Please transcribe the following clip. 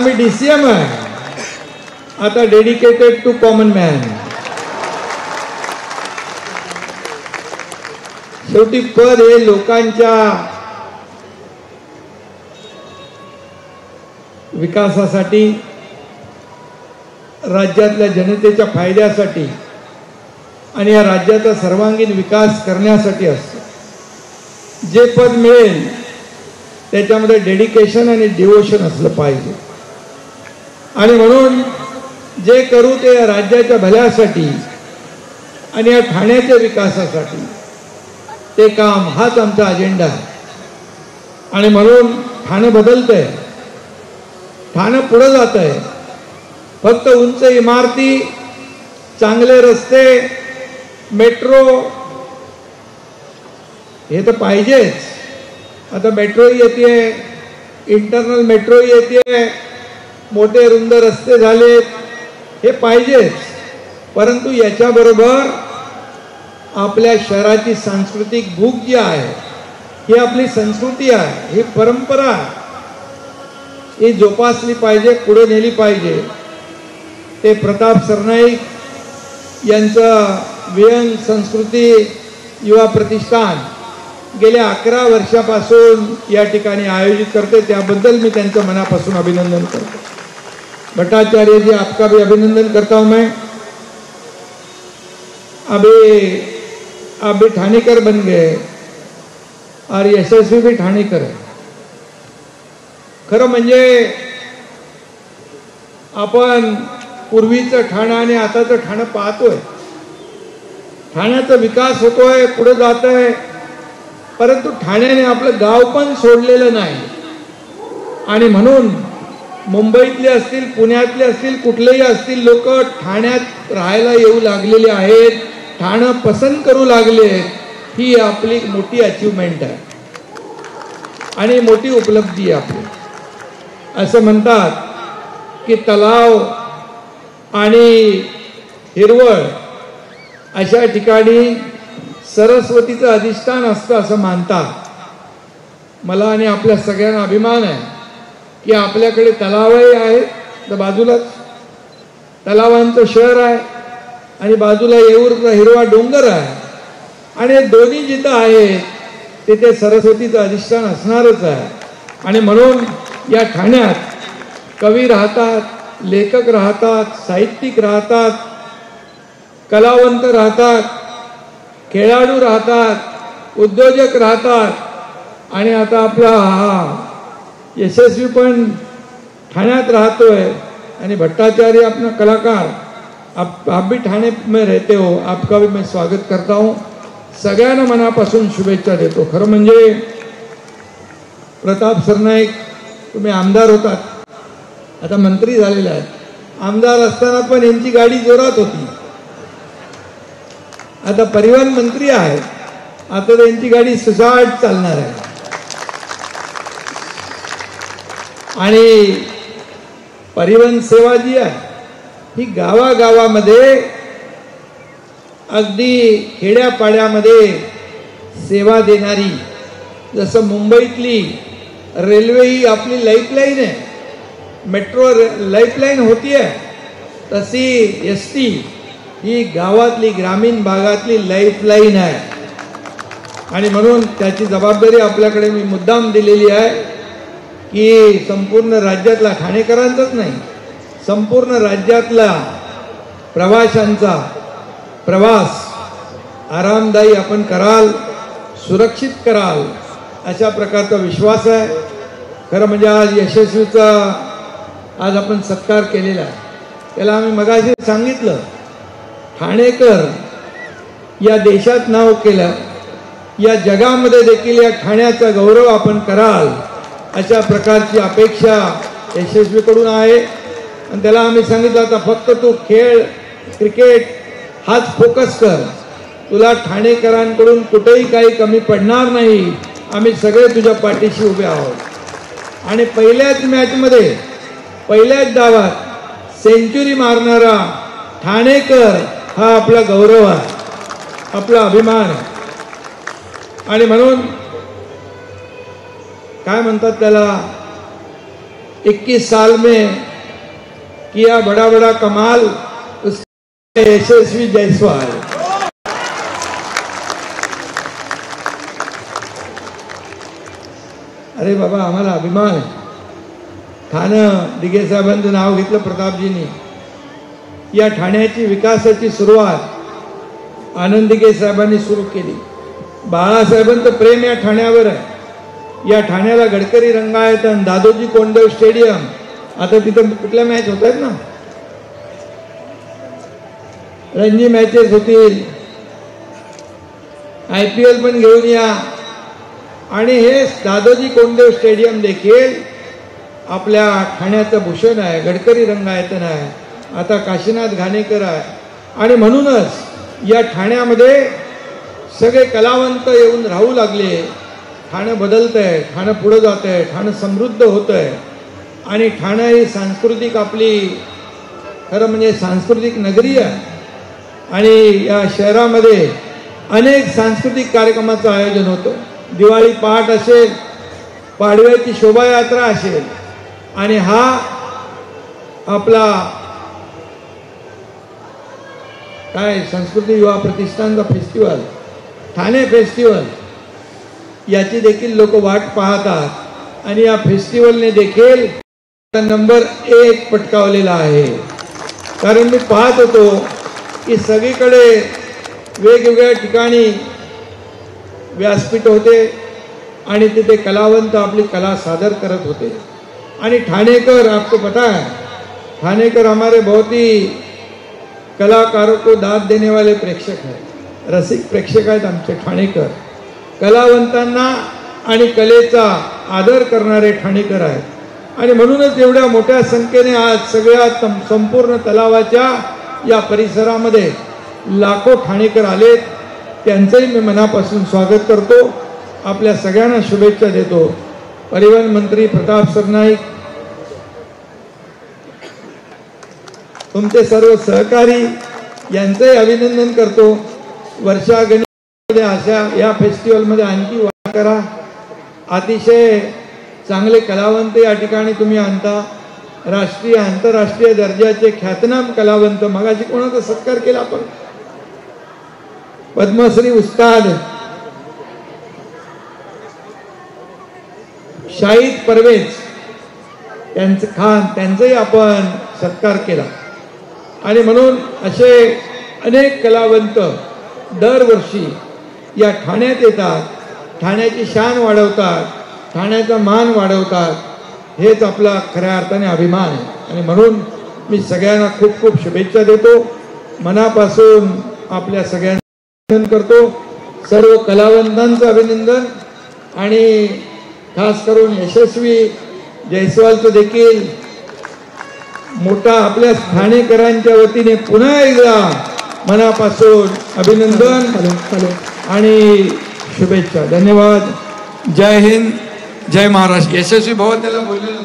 मी DCM आहे, आता dedicated two common man. शेवटी पद हे लोकांच्या विकासासाठी, राज्यातल्या जनतेच्या फायद्यासाठी आणि या राज्याचा सर्वांगीण विकास करण्यासाठी असतं. जे पद मिळेल त्याच्यामध्ये डेडिकेशन आणि डिवोशन असलं पाहिजे. आणि म्हणून जे करू ते या राज्याच्या भल्यासाठी आणि या ठाण्याच्या विकासासाठी ते काम, हाच आमचा अजेंडा आहे. आणि म्हणून ठाणं बदलतंय, ठाणं पुढं जात आहे. फक्त उंच इमारती, चांगले रस्ते, मेट्रो हे तर पाहिजेच. आता मेट्रोही येते, इंटरनल मेट्रोही येते, मोठे रुंद रस्ते झालेत, हे पाहिजेच. परंतु याच्याबरोबर आपल्या शहराची सांस्कृतिक भूक जी आहे, ही आपली संस्कृती आहे, ही परंपरा आहे, ही जोपासली पाहिजे, पुढे नेली पाहिजे. ते प्रताप सरनाईक यांचं विहंग संस्कृती युवा प्रतिष्ठान गेल्या 11 वर्षापासून या ठिकाणी आयोजित करते. त्याबद्दल मी त्यांचं मनापासून अभिनंदन करतो. भट्टाचार्य जी, आपका भी अभिनंदन करता हूं मैं. अभी आप भी ठाणेकर बन गए और यशस्वी भी ठाणेकर है. खरं म्हणजे आपण पूर्वीचं ठाणं आणि आताचं ठाणं पाहतोय. ठाण्याचा विकास होतोय, पुढे जातोय, परंतु ठाण्याने आपलं गाव पण सोडलेलं नाही. आणि म्हणून मुंबईतले असतील, पुण्यातले असतील, कुठलेही असतील लोक ठाण्यात राहायला येऊ लागलेले आहेत, ठाणं पसंत करू लागले. ही आपली मोठी अचीवमेंट आहे आणि मोठी उपलब्धी आहे आपली. असं म्हणतात की तलाव आणि हिरवळ अशा ठिकाणी सरस्वतीचं अधिष्ठान असतं असं मानतात. मला आणि आपल्या सगळ्यांना अभिमान आहे की आपल्याकडे तलावही आहेत, तर बाजूलाच तलावांचं शहर आहे आणि बाजूला येऊरचा हिरवा डोंगर आहे. आणि दोन्ही जिथं आहेत तिथे सरस्वतीचं अधिष्ठान असणारच आहे. आणि म्हणून या ठाण्यात कवी राहतात, लेखक राहतात, साहित्यिक राहतात, कलावंत राहतात, खेळाडू राहतात, उद्योजक राहतात. आणि आता आपला हा यशस्वी पण ठाण्यात राहतोय. आणि भट्टाचार्य अपना कलाकार, आप भी ठाणे में रहते हो, आपका भी मैं स्वागत करता हूँ. सगळ्यांना मनापासून शुभेच्छा देतो. खरं म्हणजे प्रताप सरनाईक, तुम्ही आमदार होतात, आता मंत्री झालेले आहेत. आमदार असताना पण यांची गाडी जोरात होती. आता परिवहन मंत्री आहेत, आता त्यांची गाडी सुसाट चालणार आहे. आणि परिवहन सेवा जी आहे ही गावागावामध्ये, अगदी खेड्यापाड्यामध्ये सेवा देणारी, जसं मुंबईतली रेल्वे ही आपली लाईफलाईन आहे, मेट्रो लाईफलाईन होतीये, तशी ST ही गावातली, ग्रामीण भागातली लाईफलाईन आहे. आणि म्हणून त्याची जबाबदारी आपल्याकडे मी मुद्दाम दिलेली आहे की संपूर्ण राज्यातला, ठाणेकरांचाच नाही, संपूर्ण राज्यातला प्रवाशांचा प्रवास आरामदायी आपण कराल, सुरक्षित कराल, अशा प्रकारचा विश्वास आहे. खरं म्हणजे आज यशस्वीचा आज आपण सत्कार केलेला आहे. त्याला आम्ही मगाशी सांगितलं, ठाणेकर या देशात नाव केलं, या जगामध्ये देखील या ठाण्याचा गौरव आपण कराल, अशा प्रकारची अपेक्षा यशस्वीकडून आहे. आणि त्याला आम्ही सांगितलं, आता फक्त तू खेळ, क्रिकेट हाच फोकस कर, तुला ठाणेकरांकडून कुठेही काही कमी पडणार नाही, आम्ही सगळे तुझ्या पाठीशी उभे आहोत. आणि पहिल्याच मॅचमध्ये, पहिल्याच डावात सेंचुरी मारणारा ठाणेकर हा आपला गौरव आहे, आपला अभिमान आहे. आणि म्हणून काय म्हणतात त्याला, 21 साल में किया बड़ा बड़ा कमाल, उसका यशस्वी जायसवाल। अरे बाबा, आम्हाला अभिमान आहे। ठाणं दिघे साहेबांचं नाव घेतलं प्रतापजींनी। या ठाण्याची विकासाची सुरुवात आनंद दिघे साहेबांनी सुरू केली। बाळासाहेबांचं प्रेम या ठाण्यावर आहे। या ठाण्याला गडकरी रंगायत आणि दादोजी कोंडदेव स्टेडियम, आता तिथं कुठल्या मॅच होत आहेत ना, रणजी मॅचेस होतील, IPL पण घेऊन या। आणि हे दादोजी कोंडदेव स्टेडियम देखील आपल्या ठाण्याचं भूषण आहे, गडकरी रंगायतन आहे, आता काशीनाथ घाणेकर आहे। आणि म्हणूनच या ठाण्यामध्ये सगळे कलावंत येऊन राहू लागले। ठाणं बदलतंय, ठाणं पुढे जातंय, ठाणं समृद्ध होतंय। आणि ठाणं ही सांस्कृतिक आपली खरं म्हणजे सांस्कृतिक नगरी आहे। आणि या शहरामध्ये अनेक सांस्कृतिक कार्यक्रमाचं आयोजन होतं। दिवाळी पहाट असेल, पाडव्याची शोभायात्रा असेल, आणि हा आपला काय संस्कृती युवा प्रतिष्ठानचा फेस्टिवल, ठाणे फेस्टिवल, याची देखील लोक वाट पाहतात। आणि या फेस्टिवलने देखील नंबर 1 पटकावलेला आहे। कारण मी पाहत होतो की सगळीकडे वेगवेगळ्या ठिकाणी व्यासपीठ होते आणि तिथे कलावंत आपली कला सादर करत होते। आणि ठाणेकर, आपको पता है, ठाणेकर हमारे बहुत ही कलाकारों को दाद देने वाले प्रेक्षक हैं, रसिक प्रेक्षक आहेत आमचे ठाणेकर। कलावंतांना आणि कलेचा आदर करणारे ठाणेकर आहेत। आणि म्हणूनच एवढ्या मोठ्या संख्येने आज सगळ्या संपूर्ण तलावाच्या या परिसरामध्ये लाखो ठाणेकर आलेत। त्यांचंही मी मनापासून स्वागत करतो, आपल्या सगळ्यांना शुभेच्छा देतो। परिवहन मंत्री प्रताप सरनाईक, तुमचे सर्व सहकारी यांचंही अभिनंदन करतो। वर्षा गणेशमध्ये अशा या फेस्टिवलमध्ये आणखी वाढ करा। अतिशय चांगले कलावंत या ठिकाणी तुम्ही आणता, राष्ट्रीय आंतरराष्ट्रीय दर्जाचे ख्यातनाम कलावंत। मगाशी कोणाचा सत्कार केला आपण, पद्मश्री उस्ताद शाहिद परवेज त्यांचाही आपण सत्कार केला। आणि म्हणून असे अनेक कलावंत दरवर्षी या ठाण्यात येतात, ठाण्याची शान वाढवतात, ठाण्याचा मान वाढवतात। हेच आपला खऱ्या अर्थाने अभिमान आहे। आणि म्हणून मी सगळ्यांना खूप खूप शुभेच्छा देतो, मनापासून आपल्या सगळ्यांना अभिनंदन करतो। सर्व कलावंतांचं अभिनंदन, आणि खास करून यशस्वी जयस्वालचं देखील मोठा आपल्या ठाणेकरांच्या वतीने पुन्हा एकदा मनापासून अभिनंदन आणि शुभेच्छा। धन्यवाद। जय हिंद, जय महाराष्ट्र। यशस्वी भाऊ त्याला बोललेलं